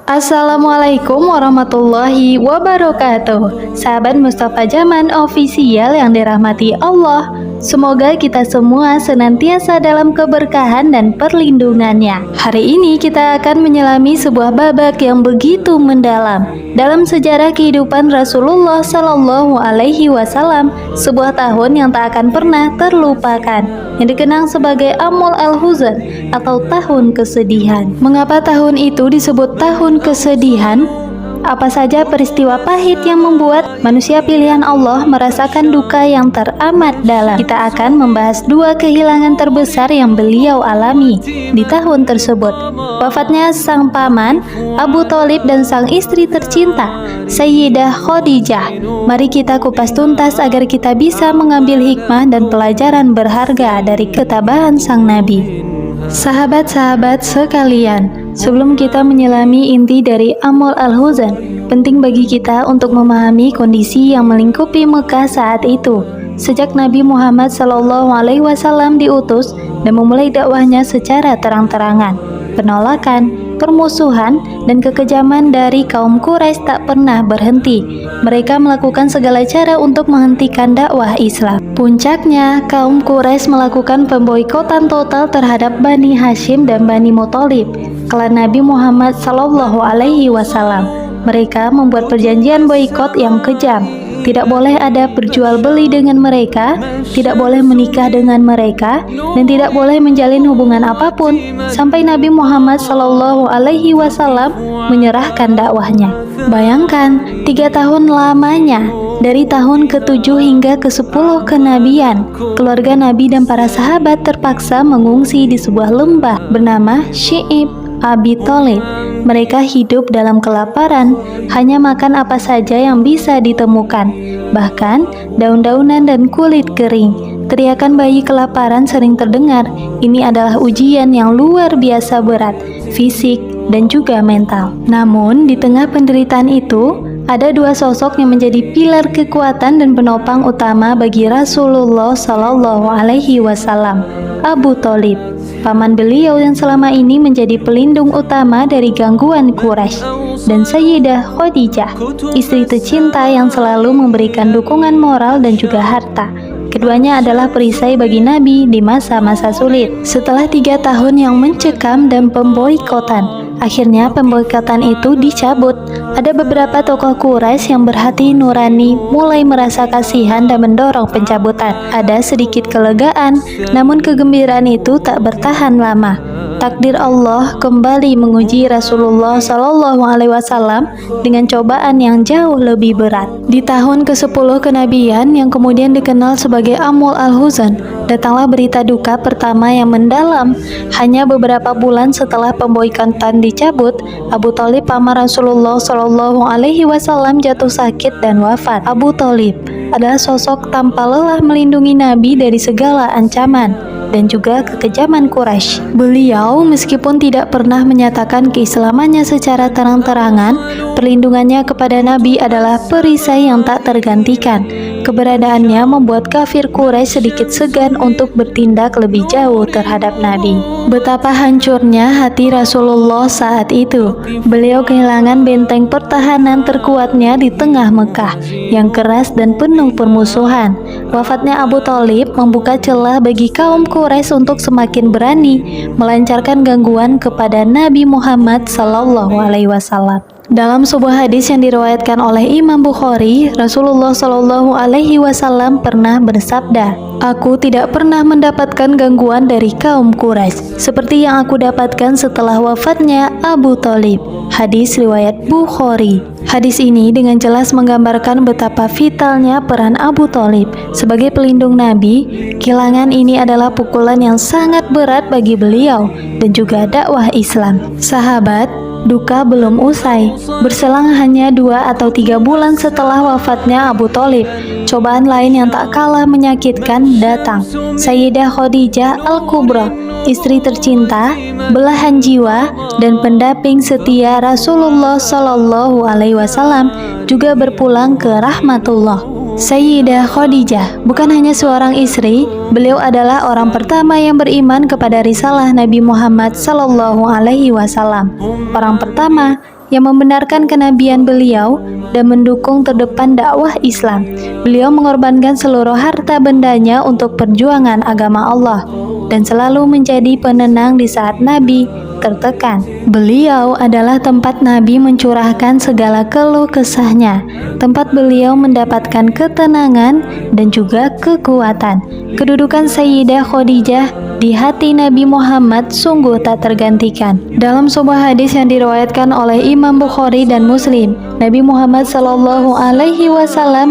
Assalamualaikum warahmatullahi wabarakatuh. Sahabat Mustafa Zaman Official yang dirahmati Allah, semoga kita semua senantiasa dalam keberkahan dan perlindungannya. Hari ini kita akan menyelami sebuah babak yang begitu mendalam dalam sejarah kehidupan Rasulullah Sallallahu Alaihi Wasallam, sebuah tahun yang tak akan pernah terlupakan, yang dikenang sebagai Amul Al-Huzn atau tahun kesedihan. Mengapa tahun itu disebut tahun kesedihan? Apa saja peristiwa pahit yang membuat manusia pilihan Allah merasakan duka yang teramat dalam? Kita akan membahas dua kehilangan terbesar yang beliau alami di tahun tersebut. Wafatnya sang paman Abu Thalib dan sang istri tercinta Sayyidah Khadijah. Mari kita kupas tuntas agar kita bisa mengambil hikmah dan pelajaran berharga dari ketabahan sang Nabi. Sahabat-sahabat sekalian, sebelum kita menyelami inti dari Amul Al-Huzn, penting bagi kita untuk memahami kondisi yang melingkupi Mekah saat itu. Sejak Nabi Muhammad SAW diutus dan memulai dakwahnya secara terang-terangan, penolakan, permusuhan, dan kekejaman dari kaum Quraisy tak pernah berhenti. Mereka melakukan segala cara untuk menghentikan dakwah Islam. Puncaknya, kaum Quraisy melakukan pemboikotan total terhadap Bani Hashim dan Bani Muthalib, klan Nabi Muhammad SAW. Mereka membuat perjanjian boikot yang kejam. Tidak boleh ada berjual beli dengan mereka, tidak boleh menikah dengan mereka, dan tidak boleh menjalin hubungan apapun sampai Nabi Muhammad SAW menyerahkan dakwahnya. Bayangkan, 3 tahun lamanya, dari tahun ke-7 hingga ke-10 kenabian, keluarga Nabi dan para sahabat terpaksa mengungsi di sebuah lembah bernama Syi'ib Abi Thalib. Mereka hidup dalam kelaparan, hanya makan apa saja yang bisa ditemukan, bahkan daun-daunan dan kulit kering. Teriakan bayi kelaparan sering terdengar. Ini adalah ujian yang luar biasa berat, fisik dan juga mental. Namun, di tengah penderitaan itu, ada dua sosok yang menjadi pilar kekuatan dan penopang utama bagi Rasulullah Sallallahu Alaihi Wasallam. Abu Thalib, paman beliau yang selama ini menjadi pelindung utama dari gangguan Quraisy, dan Sayyidah Khadijah, istri tercinta yang selalu memberikan dukungan moral dan juga harta. Keduanya adalah perisai bagi Nabi di masa-masa sulit. Setelah 3 tahun yang mencekam dan pemboikotan, akhirnya pemboikotan itu dicabut. Ada beberapa tokoh Quraisy yang berhati nurani mulai merasa kasihan dan mendorong pencabutan. Ada sedikit kelegaan, namun kegembiraan itu tak bertahan lama. Takdir Allah kembali menguji Rasulullah SAW dengan cobaan yang jauh lebih berat. Di tahun ke-10 kenabian yang kemudian dikenal sebagai Amul Al-Huzn, datanglah berita duka pertama yang mendalam. Hanya beberapa bulan setelah pemboikotan dicabut, Abu Thalib paman Rasulullah SAW jatuh sakit dan wafat. Abu Thalib adalah sosok tanpa lelah melindungi Nabi dari segala ancaman dan juga kekejaman Quraisy. Beliau meskipun tidak pernah menyatakan keislamannya secara terang-terangan, perlindungannya kepada Nabi adalah perisai yang tak tergantikan. Keberadaannya membuat kafir Quraisy sedikit segan untuk bertindak lebih jauh terhadap Nabi. Betapa hancurnya hati Rasulullah saat itu. Beliau kehilangan benteng pertahanan terkuatnya di tengah Mekah yang keras dan penuh permusuhan. Wafatnya Abu Thalib membuka celah bagi kaum Quraisy untuk semakin berani melancarkan gangguan kepada Nabi Muhammad SAW. Dalam sebuah hadis yang diriwayatkan oleh Imam Bukhari, Rasulullah SAW pernah bersabda, "Aku tidak pernah mendapatkan gangguan dari kaum Quraisy seperti yang aku dapatkan setelah wafatnya Abu Thalib." Hadis riwayat Bukhari. Hadis ini dengan jelas menggambarkan betapa vitalnya peran Abu Thalib sebagai pelindung Nabi. Kehilangan ini adalah pukulan yang sangat berat bagi beliau dan juga dakwah Islam. Sahabat, duka belum usai. Berselang hanya 2 atau 3 bulan setelah wafatnya Abu Thalib, cobaan lain yang tak kalah menyakitkan datang. Sayyidah Khadijah Al-Kubra, istri tercinta, belahan jiwa, dan pendamping setia Rasulullah SAW, juga berpulang ke rahmatullah. Sayyidah Khadijah bukan hanya seorang istri, beliau adalah orang pertama yang beriman kepada risalah Nabi Muhammad SAW. Orang pertama yang membenarkan kenabian beliau dan mendukung terdepan dakwah Islam. Beliau mengorbankan seluruh harta bendanya untuk perjuangan agama Allah dan selalu menjadi penenang di saat Nabi tertekan. Beliau adalah tempat Nabi mencurahkan segala keluh kesahnya, tempat beliau mendapatkan ketenangan dan juga kekuatan. Kedudukan Sayyidah Khadijah di hati Nabi Muhammad sungguh tak tergantikan. Dalam sebuah hadis yang diriwayatkan oleh Imam Bukhari dan Muslim, Nabi Muhammad SAW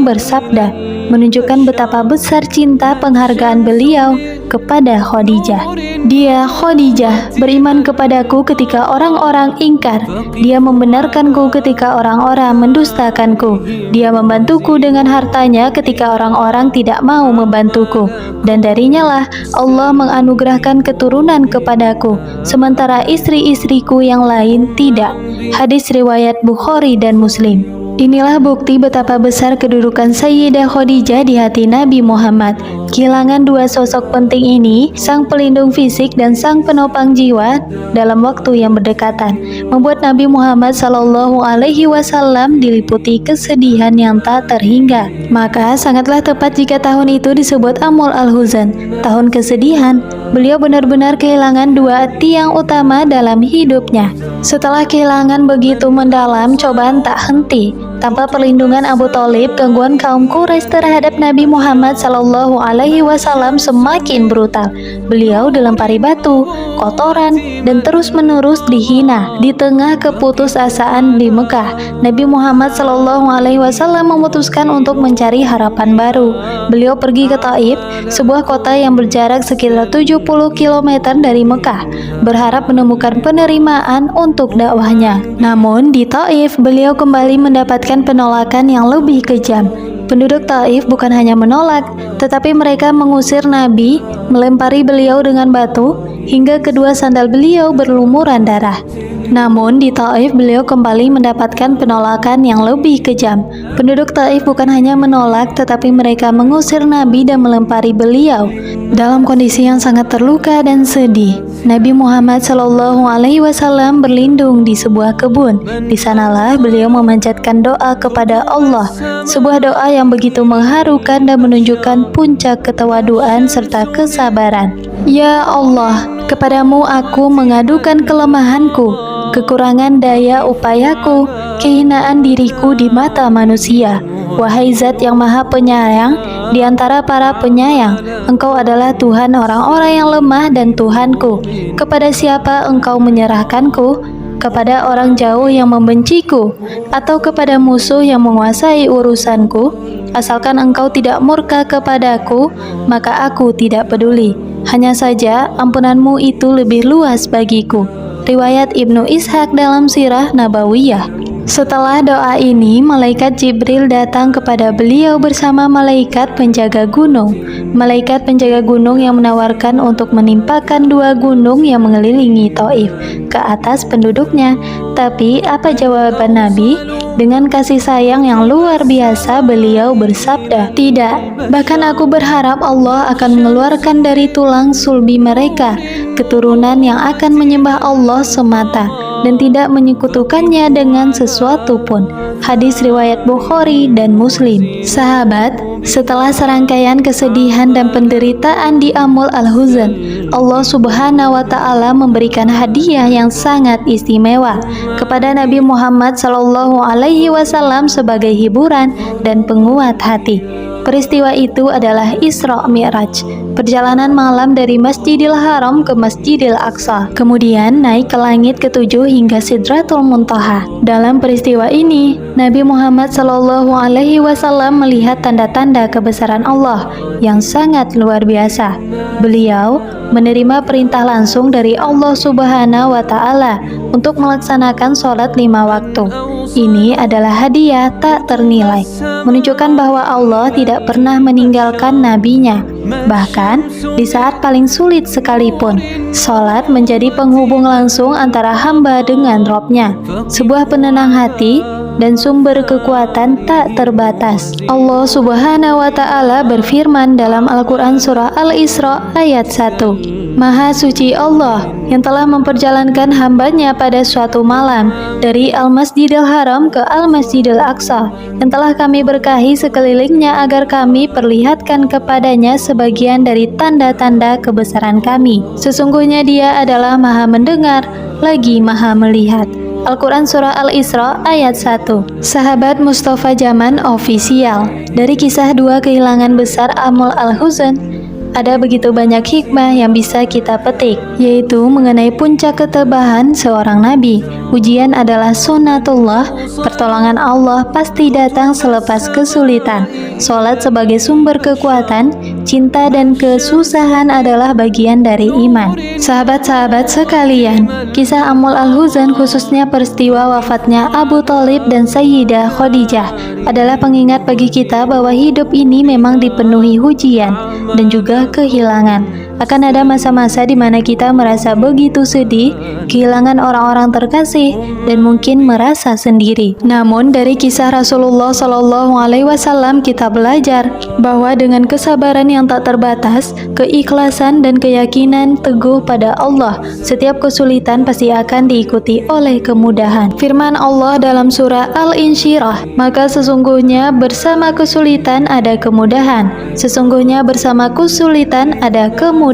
bersabda, menunjukkan betapa besar cinta penghargaan beliau kepada Khadijah. Dia, Khadijah, beriman kepadaku ketika orang-orang ingkar. Dia membenarkanku ketika orang-orang mendustakanku. Dia membantuku dengan hartanya ketika orang-orang tidak mau membantuku. Dan darinya lah Allah menganugerahkan keturunan kepadaku, sementara istri-istriku yang lain tidak. Hadis riwayat Bukhari dan Muslim. Inilah bukti betapa besar kedudukan Sayyidah Khadijah di hati Nabi Muhammad. Kehilangan dua sosok penting ini, sang pelindung fisik dan sang penopang jiwa dalam waktu yang berdekatan, membuat Nabi Muhammad SAW diliputi kesedihan yang tak terhingga. Maka sangatlah tepat jika tahun itu disebut Amul Al-Huzan, tahun kesedihan. Beliau benar-benar kehilangan dua tiang utama dalam hidupnya. Setelah kehilangan begitu mendalam, cobaan tak henti. Tanpa perlindungan Abu Thalib, gangguan kaum Quraisy terhadap Nabi Muhammad SAW semakin brutal. Beliau dilempari batu, kotoran, dan terus-menerus dihina. Di tengah keputusasaan di Mekah, Nabi Muhammad SAW memutuskan untuk mencari harapan baru. Beliau pergi ke Taif, sebuah kota yang berjarak sekitar 70 km dari Mekah, berharap menemukan penerimaan untuk dakwahnya. Namun di Taif, beliau kembali mendapatkan penolakan yang lebih kejam. Penduduk Taif bukan hanya menolak, tetapi mereka mengusir Nabi, melempari beliau dengan batu, hingga kedua sandal beliau berlumuran darah. Namun di Taif beliau kembali mendapatkan penolakan yang lebih kejam. Penduduk Taif bukan hanya menolak, tetapi mereka mengusir Nabi dan melempari beliau. Dalam kondisi yang sangat terluka dan sedih, Nabi Muhammad SAW berlindung di sebuah kebun. Di sanalah beliau memanjatkan doa kepada Allah, sebuah doa yang begitu mengharukan dan menunjukkan puncak ketawaduan serta kesabaran. Ya Allah, kepadamu aku mengadukan kelemahanku, kekurangan daya upayaku, kehinaan diriku di mata manusia. Wahai Zat yang Maha Penyayang, di antara para penyayang, Engkau adalah Tuhan orang-orang yang lemah dan Tuhanku. Kepada siapa Engkau menyerahkanku? Kepada orang jauh yang membenciku, atau kepada musuh yang menguasai urusanku? Asalkan Engkau tidak murka kepadaku, maka aku tidak peduli. Hanya saja ampunanmu itu lebih luas bagiku. Riwayat Ibnu Ishaq dalam Sirah Nabawiyah. Setelah doa ini, malaikat Jibril datang kepada beliau bersama malaikat penjaga gunung. Malaikat penjaga gunung yang menawarkan untuk menimpakan dua gunung yang mengelilingi Taif ke atas penduduknya. Tapi apa jawaban Nabi? Dengan kasih sayang yang luar biasa, beliau bersabda, "Tidak, bahkan aku berharap Allah akan mengeluarkan dari tulang sulbi mereka keturunan yang akan menyembah Allah semata dan tidak menyekutukannya dengan sesuatu pun." Hadis riwayat Bukhari dan Muslim. Sahabat, setelah serangkaian kesedihan dan penderitaan di Amul Al-Huzan, Allah Subhanahu wa Ta'ala memberikan hadiah yang sangat istimewa kepada Nabi Muhammad SAW sebagai hiburan dan penguat hati. Peristiwa itu adalah Isra Mi'raj, perjalanan malam dari Masjidil Haram ke Masjidil Aqsa, kemudian naik ke langit ketujuh hingga Sidratul Muntaha. Dalam peristiwa ini, Nabi Muhammad SAW melihat tanda-tanda kebesaran Allah yang sangat luar biasa. Beliau menerima perintah langsung dari Allah Subhanahu wa Ta'ala untuk melaksanakan sholat 5 waktu. Ini adalah hadiah tak ternilai, menunjukkan bahwa Allah tidak pernah meninggalkan nabinya. Bahkan di saat paling sulit sekalipun, sholat menjadi penghubung langsung antara hamba dengan Robnya, sebuah penenang hati dan sumber kekuatan tak terbatas. Allah Subhanahu wa Ta'ala berfirman dalam Al-Quran Surah Al-Isra ayat 1. Maha suci Allah yang telah memperjalankan hambanya pada suatu malam dari Al-Masjidil Haram ke Al-Masjidil Aqsa, yang telah kami berkahi sekelilingnya agar kami perlihatkan kepadanya sebagian dari tanda-tanda kebesaran kami. Sesungguhnya Dia adalah Maha mendengar lagi Maha melihat. Al-Quran Surah Al-Isra ayat 1. Sahabat Mustafa Zaman Official. Dari kisah dua kehilangan besar Amul Al-Huzn, ada begitu banyak hikmah yang bisa kita petik, yaitu mengenai puncak ketebahan seorang nabi. Ujian adalah sunnatullah, pertolongan Allah pasti datang selepas kesulitan. Salat sebagai sumber kekuatan, cinta dan kesusahan adalah bagian dari iman. Sahabat-sahabat sekalian, kisah Amul Al-Huzn, khususnya peristiwa wafatnya Abu Thalib dan Sayyidah Khadijah, adalah pengingat bagi kita bahwa hidup ini memang dipenuhi ujian dan juga kehilangan. Akan ada masa-masa di mana kita merasa begitu sedih, kehilangan orang-orang terkasih, dan mungkin merasa sendiri. Namun dari kisah Rasulullah SAW kita belajar bahwa dengan kesabaran yang tak terbatas, keikhlasan dan keyakinan teguh pada Allah, setiap kesulitan pasti akan diikuti oleh kemudahan. Firman Allah dalam surah Al-Insyirah, maka sesungguhnya bersama kesulitan ada kemudahan. Sesungguhnya bersama kesulitan ada kemudahan.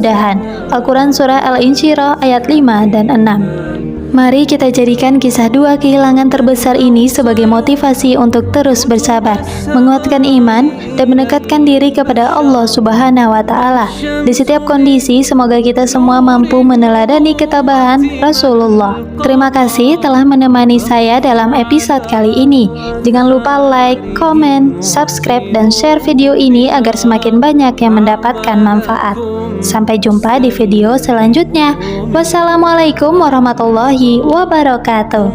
Al-Quran Surah Al-Insyirah ayat 5 dan 6. Mari kita jadikan kisah dua kehilangan terbesar ini sebagai motivasi untuk terus bersabar, menguatkan iman, dan mendekatkan diri kepada Allah Subhanahu wa Ta'ala. Di setiap kondisi, semoga kita semua mampu meneladani ketabahan Rasulullah. Terima kasih telah menemani saya dalam episode kali ini. Jangan lupa like, komen, subscribe, dan share video ini agar semakin banyak yang mendapatkan manfaat. Sampai jumpa di video selanjutnya. Wassalamualaikum warahmatullahi wabarakatuh.